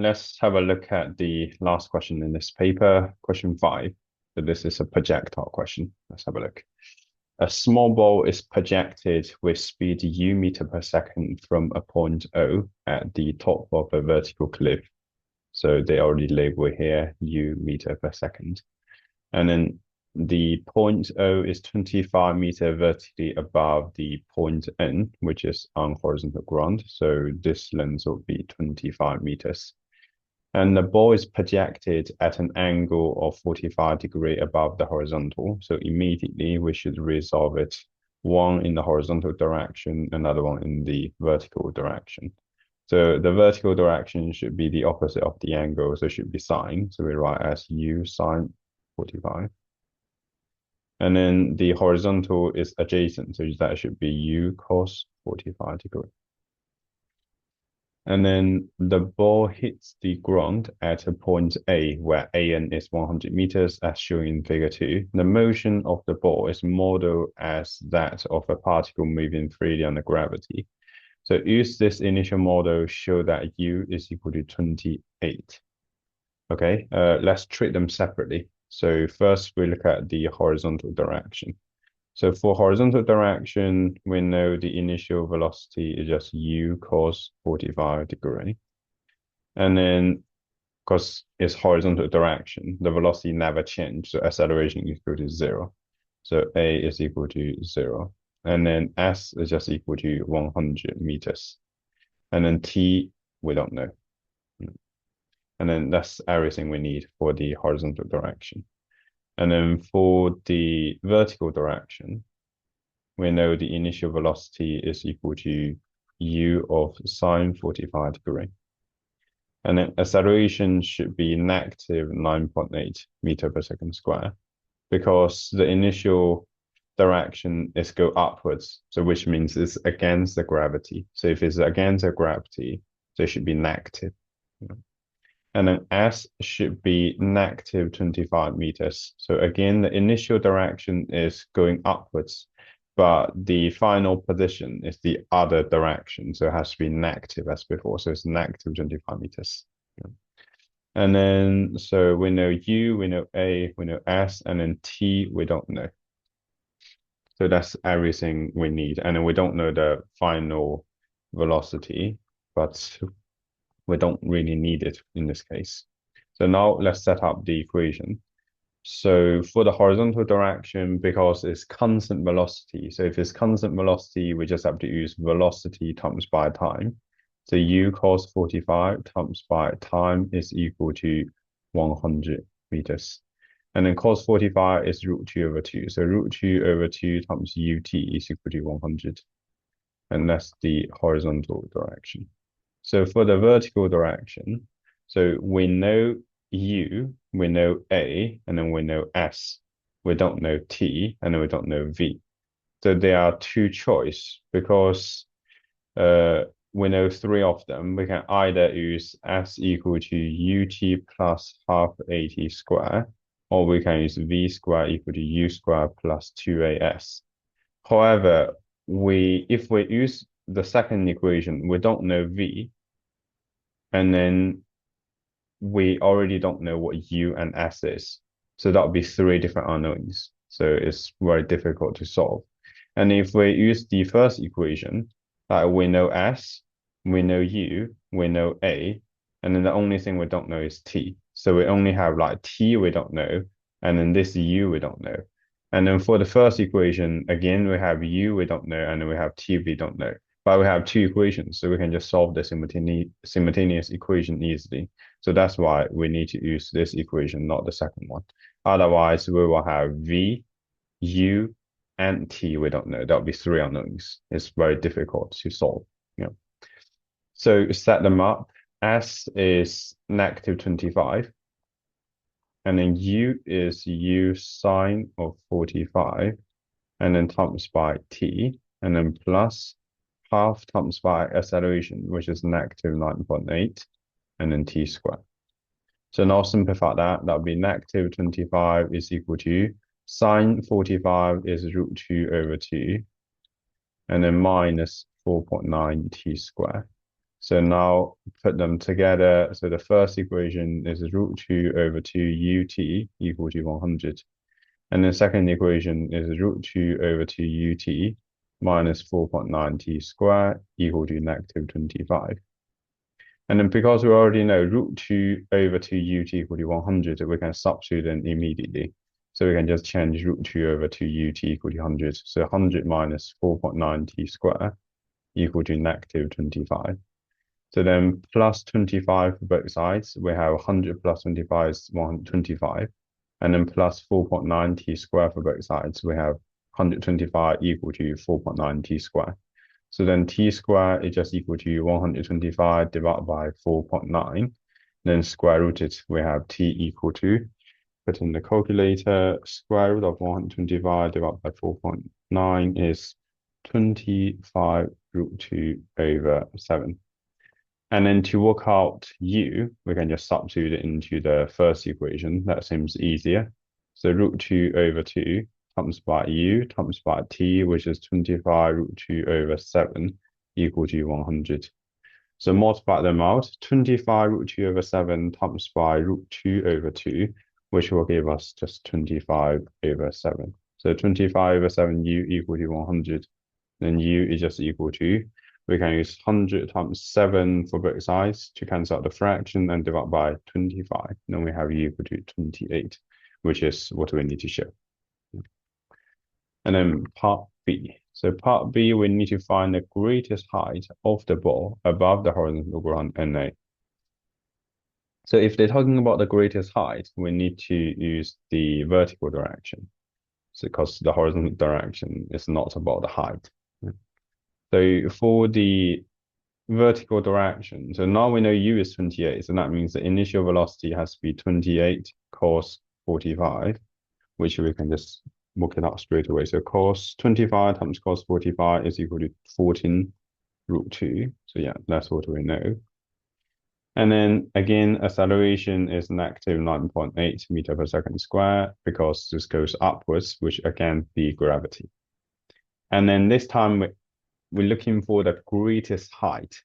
let's have a look at the last question in this paper, question 5. So this is a projectile question. Let's have a look. A small ball is projected with speed u meter per second from a point O at the top of a vertical cliff. So they already label here u meter per second. And then the point O is 25 meter vertically above the point N, which is on horizontal ground. So this length will be 25 meters. And the ball is projected at an angle of 45 degrees above the horizontal. So immediately we should resolve it, one in the horizontal direction, another one in the vertical direction. So the vertical direction should be the opposite of the angle, so it should be sine. So we write as u sine 45. And then the horizontal is adjacent, so that should be u cos 45 degrees. And then the ball hits the ground at a point A, where AN is 100 meters, as shown in figure 2. The motion of the ball is modeled as that of a particle moving freely under gravity. So use this initial model, show that U is equal to 28. Okay, let's treat them separately. So first we look at the horizontal direction. So for horizontal direction, we know the initial velocity is just u cos 45 degrees. And then, because it's horizontal direction, the velocity never changes. So acceleration is equal to 0. So A is equal to 0. And then S is just equal to 100 meters. And then T, we don't know. And then that's everything we need for the horizontal direction. And then for the vertical direction, we know the initial velocity is equal to u of sine 45 degrees. And then acceleration should be negative 9.8 meter per second square, because the initial direction is go upwards, so which means it's against the gravity. So if it's against the gravity, so it should be negative. And then S should be negative 25 meters. So again, the initial direction is going upwards, but the final position is the other direction. So it has to be negative as before. So it's negative 25 meters. And then, so we know U, we know A, we know S, and then T, we don't know. So that's everything we need. And then we don't know the final velocity, but we don't really need it in this case. So now let's set up the equation. So for the horizontal direction, because it's constant velocity, so if it's constant velocity, we just have to use velocity times by time. So u cos 45 times by time is equal to 100 meters. And then cos 45 is root 2 over 2. So root 2 over 2 times ut is equal to 100. And that's the horizontal direction. So for the vertical direction, so we know U, we know A, and then we know S. We don't know T, and then we don't know V. So there are two choices, because we know 3 of them. We can either use S equal to UT plus half AT square, or we can use V square equal to U square plus 2AS. However, if we use the second equation, we don't know V, and then we already don't know what U and S is. So that would be 3 different unknowns. So it's very difficult to solve. And if we use the first equation, we know S, we know U, we know A, and then the only thing we don't know is T. So we only have like T we don't know, and then this U we don't know. And then for the first equation, again, we have U we don't know, and then we have T we don't know. But we have 2 equations, so we can just solve the simultaneous equation easily. So that's why we need to use this equation, not the second one. Otherwise, we will have V, U, and T we don't know. That would be 3 unknowns. It's very difficult to solve. Yeah. So set them up. S is negative 25. And then U is U sine of 45. And then times by T. And then plus half times by acceleration, which is negative 9.8, and then T squared. So now simplify that. That would be negative 25 is equal to sine 45 is root 2 over 2, and then minus 4.9 T squared. So now put them together. So the first equation is √2 over 2ut equal to 100. And the second equation is √2 over 2ut minus 4.9t squared equal to negative 25. And then because we already know √2 over 2ut equal to 100, we can substitute in immediately. So we can just change √2 over 2ut equal to 100. So 100 minus 4.9t squared equal to negative 25. So then plus 25 for both sides, we have 100 plus 25 is 125. And then plus 4.9t squared for both sides, we have 125 equal to 4.9t squared. So then t squared is just equal to 125 divided by 4.9. Then square rooted, we have t equal to, put in the calculator, square root of 125 divided by 4.9 is 25√2 over 7. And then to work out u, we can just substitute it into the first equation. That seems easier. So √2 over 2 times by u times by t, which is 25√2 over 7 equal to 100. So multiply them out, 25√2 over 7 times by √2 over 2, which will give us just 25 over 7. So 25 over 7 u equal to 100. Then u is just equal to, we can use 100 times 7 for both sides to cancel out the fraction and divide by 25. Then we have u equal to 28, which is what we need to show. And then part B. So part B, we need to find the greatest height of the ball above the horizontal ground NA. So if they're talking about the greatest height, we need to use the vertical direction. So because the horizontal direction is not about the height. So for the vertical direction, so now we know u is 28, so that means the initial velocity has to be 28 cos 45, which we can just work it out straight away. So cos 25 times cos 45 is equal to 14√2. So yeah, that's what we know. And then again, acceleration is negative 9.8 meter per second square because this goes upwards, which again, the gravity. And then this time we're looking for the greatest height.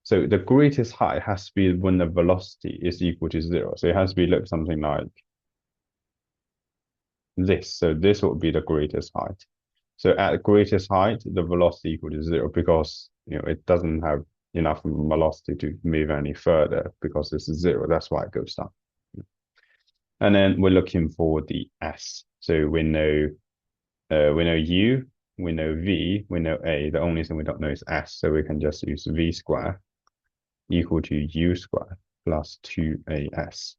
So the greatest height has to be when the velocity is equal to 0. So it has to be look something like this. So this would be the greatest height. So at the greatest height, the velocity equal to 0 because it doesn't have enough velocity to move any further because this is 0. That's why it goes down. And then we're looking for the S. So we know U, we know V, we know A. The only thing we don't know is S. So we can just use V square equal to U square plus 2AS.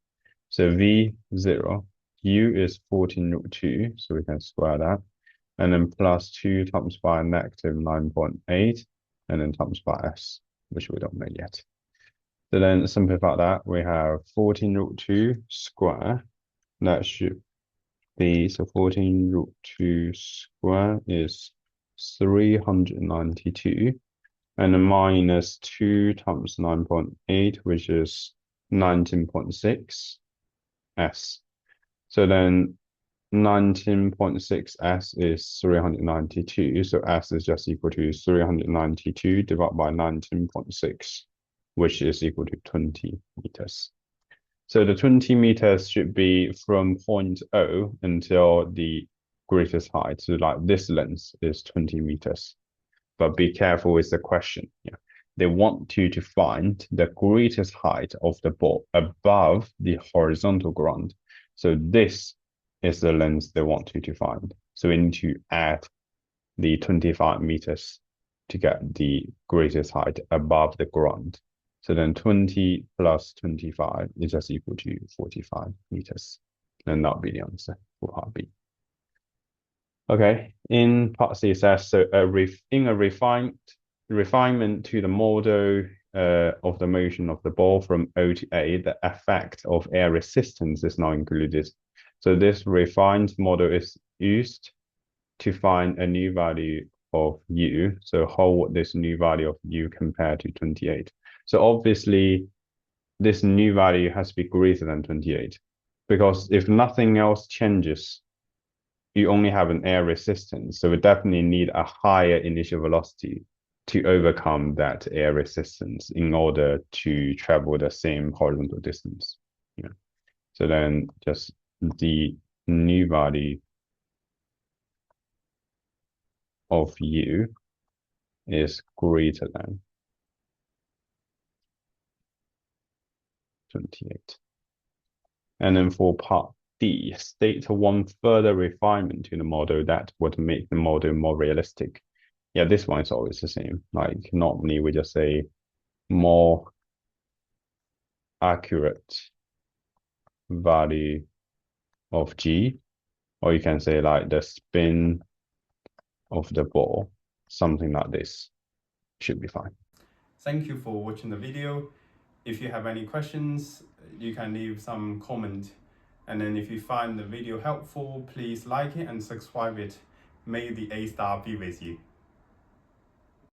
So V 0, U is 14√2, so we can square that. And then plus 2 times by negative 9.8, and then times by S, which we don't know yet. So then simplify that, we have 14√2 square. That should be, so 14√2 square is 392. And then minus 2 times 9.8, which is 19.6 S. So then 19.6 S is 392. So S is just equal to 392 divided by 19.6, which is equal to 20 meters. So the 20 meters should be from point O until the greatest height. So like this length is 20 meters. But be careful with the question. Yeah. They want you to find the greatest height of the ball above the horizontal ground. So this is the length they want you to find. So we need to add the 25 meters to get the greatest height above the ground. So then 20 plus 25 is just equal to 45 meters. And that'll be the answer for part B. Okay, in part C it says, so in a refinement to the model of the motion of the ball from O to A, the effect of air resistance is now included. So this refined model is used to find a new value of U. So how would this new value of U compare to 28? So obviously, this new value has to be greater than 28, because if nothing else changes, you only have an air resistance. So we definitely need a higher initial velocity to overcome that air resistance in order to travel the same horizontal distance. Yeah. So then just the new value of u is greater than 28. And then for part D, state one further refinement to the model that would make the model more realistic. Yeah, this one is always the same. Like normally we just say more accurate value of G, or you can say like the spin of the ball, something like this should be fine. Thank you for watching the video. If you have any questions, you can leave some comment. And then if you find the video helpful, please like it and subscribe it. May the A star be with you.